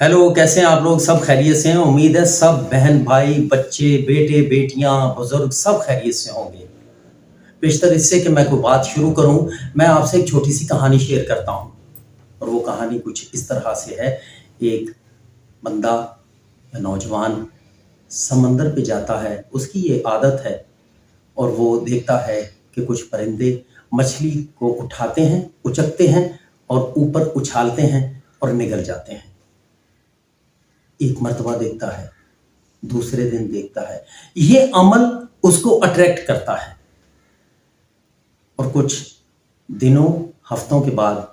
Hello, कैसे हैं आप लोग? सब खैरियत से हैं? उम्मीद है सब बहन भाई बच्चे बेटे बेटियां बुजुर्ग सब खैरियत से होंगे। बेशतर इससे कि मैं कोई बात शुरू करूं, मैं आपसे एक छोटी सी कहानी शेयर करता हूं। और वो कहानी कुछ इस तरह से है। एक बंदा या नौजवान समंदर पे जाता है, उसकी ये आदत है। और वो देखता है कि कुछ परिंदे मछली को उठाते हैं, उचकते हैं और ऊपर उछालते हैं और निगल जाते हैं। एक मर्तबा देखता है, दूसरे दिन देखता है, ये अमल उसको अट्रैक्ट करता है। और कुछ दिनों हफ्तों के बाद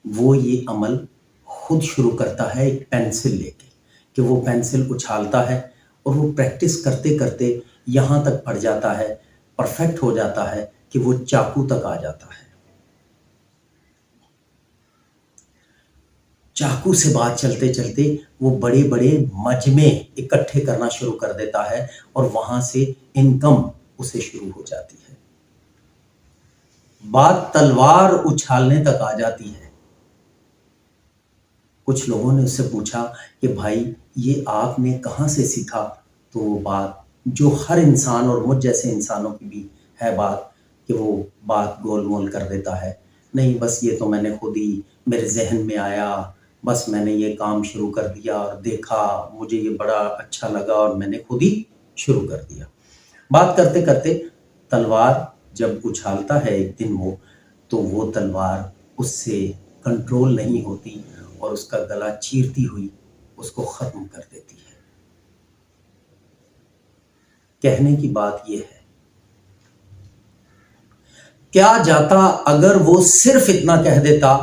वो ये अमल खुद शुरू करता है, एक पेंसिल लेके, कि वो पेंसिल उछालता है। और वो प्रैक्टिस करते करते यहाँ तक पड़ जाता है, परफेक्ट हो जाता है कि वो चाकू तक आ जाता है। चाकू से बात चलते चलते वो बड़े बड़े मजमे इकट्ठे करना शुरू कर देता है और वहां से इनकम उसे शुरू हो जाती है। बात तलवार उछालने तक आ जाती है। कुछ लोगों ने उससे पूछा कि भाई ये आपने कहाँ से सीखा? तो वो बात जो हर इंसान और मुझ जैसे इंसानों की भी है बात, कि वो बात गोल मोल कर देता है। नहीं, बस ये तो मैंने खुद ही मेरे जहन में आया, बस मैंने ये काम शुरू कर दिया और देखा, मुझे ये बड़ा अच्छा लगा और मैंने खुद ही शुरू कर दिया। बात करते करते तलवार जब उछालता है एक दिन वो, तो वो तलवार उससे कंट्रोल नहीं होती और उसका गला चीरती हुई उसको खत्म कर देती है। कहने की बात यह है, क्या जाता अगर वो सिर्फ इतना कह देता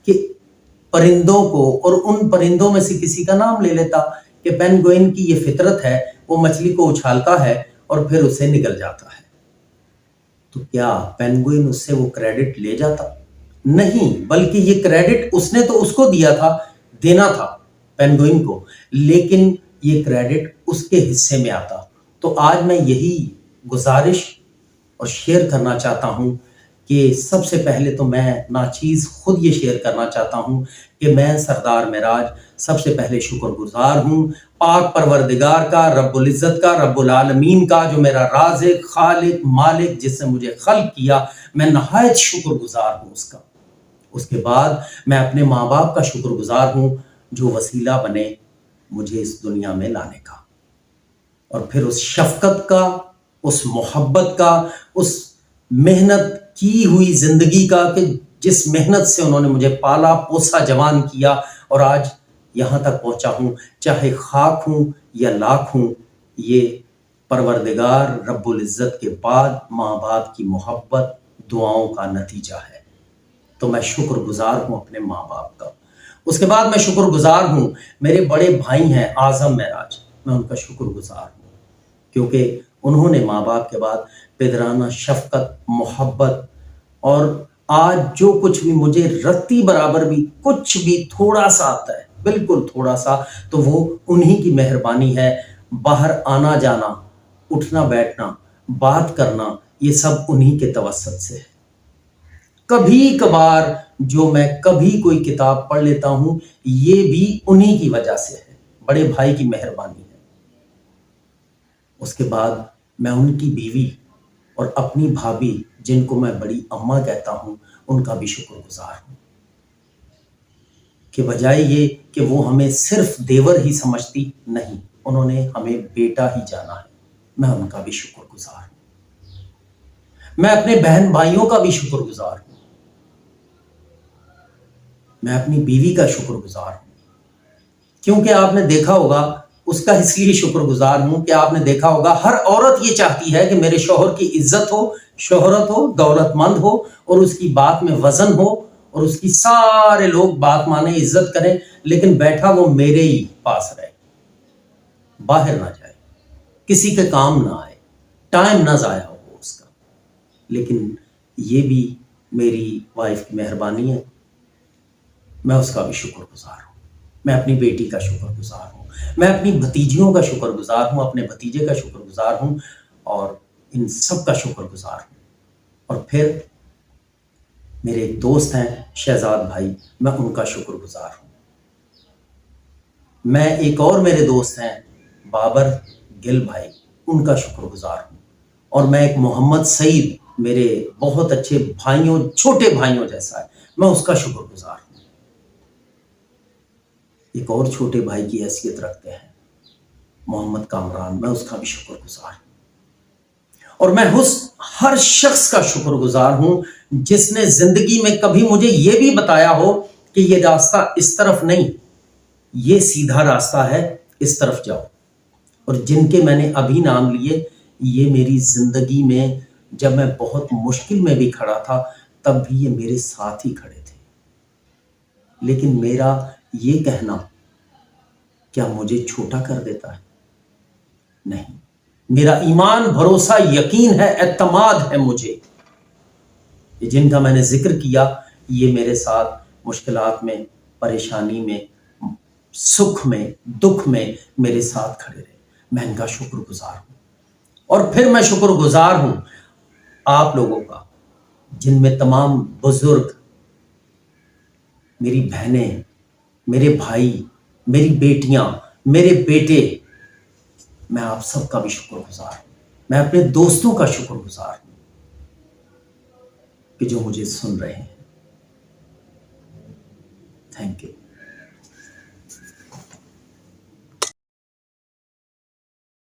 कि परिंदों को, और उन परिंदों में से किसी का नाम ले लेता कि पेंगुइन की ये फितरत है, वो मछली को उछालता है और फिर उसे निगल जाता है, तो क्या पेंगुइन उससे वो क्रेडिट ले जाता? नहीं, बल्कि ये क्रेडिट उसने तो उसको दिया था, देना था पेंगुइन को, लेकिन ये क्रेडिट उसके हिस्से में आता। तो आज मैं यही गुजारिश और शेयर करना चाहता हूं कि सबसे पहले तो मैं नाचीज खुद ये शेयर करना चाहता हूं कि मैं सरदार मेराज सबसे पहले शुक्रगुजार हूं पाक परवरदिगार का, रब्बुल इज़्ज़त का, रब्बुल आलमीन का, जो मेरा राज़िक, खालिक, मालिक, जिसने मुझे खल्क किया, मैं नहायत शुक्रगुजार हूं उसका। उसके बाद मैं अपने माँ बाप का शुक्रगुजार हूं जो वसीला बने मुझे इस दुनिया में लाने का। और फिर उस शफकत का, उस मोहब्बत का, उस मेहनत की हुई जिंदगी का, कि जिस मेहनत से उन्होंने मुझे पाला पोसा जवान किया और आज यहाँ तक पहुँचा हूँ, चाहे खाक हूँ या लाख हूँ, ये परवरदिगार रब्बुल इज़्ज़त के बाद माँ बाप की मोहब्बत दुआओं का नतीजा है। तो मैं शुक्रगुजार हूँ अपने माँ बाप का। उसके बाद मैं शुक्रगुजार हूँ, मेरे बड़े भाई हैं आज़म मेराज, मैं उनका शुक्रगुजार हूँ क्योंकि उन्होंने माँ बाप के बाद पिदराना शफकत, मोहब्बत, और आज जो कुछ भी मुझे रत्ती बराबर भी कुछ भी थोड़ा सा आता है, बिल्कुल थोड़ा सा, तो वो उन्हीं की मेहरबानी है। बाहर आना जाना, उठना बैठना, बात करना, ये सब उन्हीं के तवस्सुत से है। कभी कभार जो मैं कभी कोई किताब पढ़ लेता हूं, ये भी उन्हीं की वजह से है, बड़े भाई की मेहरबानी है। उसके बाद मैं उनकी बीवी और अपनी भाभी, जिनको मैं बड़ी अम्मा कहता हूं, उनका भी शुक्रगुजार हूं कि बजाय ये कि वो हमें सिर्फ देवर ही समझती, नहीं, उन्होंने हमें बेटा ही जाना है। मैं उनका भी शुक्रगुजार हूं। मैं अपने बहन भाइयों का भी शुक्रगुजार हूं। मैं अपनी बीवी का शुक्रगुजार हूं क्योंकि आपने देखा होगा, उसका इसलिए शुक्रगुजार हूं कि आपने देखा होगा हर औरत ये चाहती है कि मेरे शौहर की इज्जत हो, शोहरत हो, दौलतमंद हो और उसकी बात में वजन हो और उसकी सारे लोग बात माने, इज्जत करें, लेकिन बैठा वो मेरे ही पास रहे, बाहर ना जाए, किसी के काम ना आए, टाइम ना जाया हो उसका। लेकिन ये भी मेरी वाइफ की मेहरबानी है, मैं उसका भी शुक्रगुजार हूँ। मैं अपनी बेटी का शुक्रगुजार हूँ, मैं अपनी भतीजियों का शुक्रगुजार हूँ, अपने भतीजे का शुक्रगुजार हूँ और इन सब का शुक्रगुजार हूँ। और फिर मेरे एक दोस्त हैं शहजाद भाई, मैं उनका शुक्रगुजार हूँ। मैं एक और मेरे दोस्त हैं बाबर गिल भाई, उनका शुक्रगुजार हूँ। और मैं एक मोहम्मद सईद, मेरे बहुत अच्छे भाइयों, छोटे भाइयों जैसा है, मैं उसका शुक्रगुजार हूँ। एक और छोटे भाई की हैसियत रखते हैं मोहम्मद कामरान, मैं उसका भी शुक्रगुजार हूँ। और मैं उस हर शख्स का शुक्रगुजार हूँ जिसने जिंदगी में कभी मुझे ये भी बताया हो कि ये रास्ता इस तरफ नहीं, ये सीधा रास्ता है, इस तरफ जाओ। और जिनके मैंने अभी नाम लिए, ये मेरी जिंदगी में जब मैं बहुत मुश्किल में भी खड़ा था तब भी ये मेरे साथ ही खड़े थे। लेकिन मेरा ये कहना क्या मुझे छोटा कर देता है? नहीं, मेरा ईमान, भरोसा, यकीन है, एतमाद है मुझे। ये जिनका मैंने जिक्र किया, ये मेरे साथ मुश्किलात में, परेशानी में, सुख में, दुख में मेरे साथ खड़े रहे। मैं इनका शुक्रगुजार हूँ। और फिर मैं शुक्रगुजार हूँ आप लोगों का, जिनमें तमाम बुजुर्ग, मेरी बहनें, मेरे भाई, मेरी बेटियां, मेरे बेटे, मैं आप सबका भी शुक्रगुजार हूँ। मैं अपने दोस्तों का शुक्रगुजार हूँ कि जो मुझे सुन रहे हैं।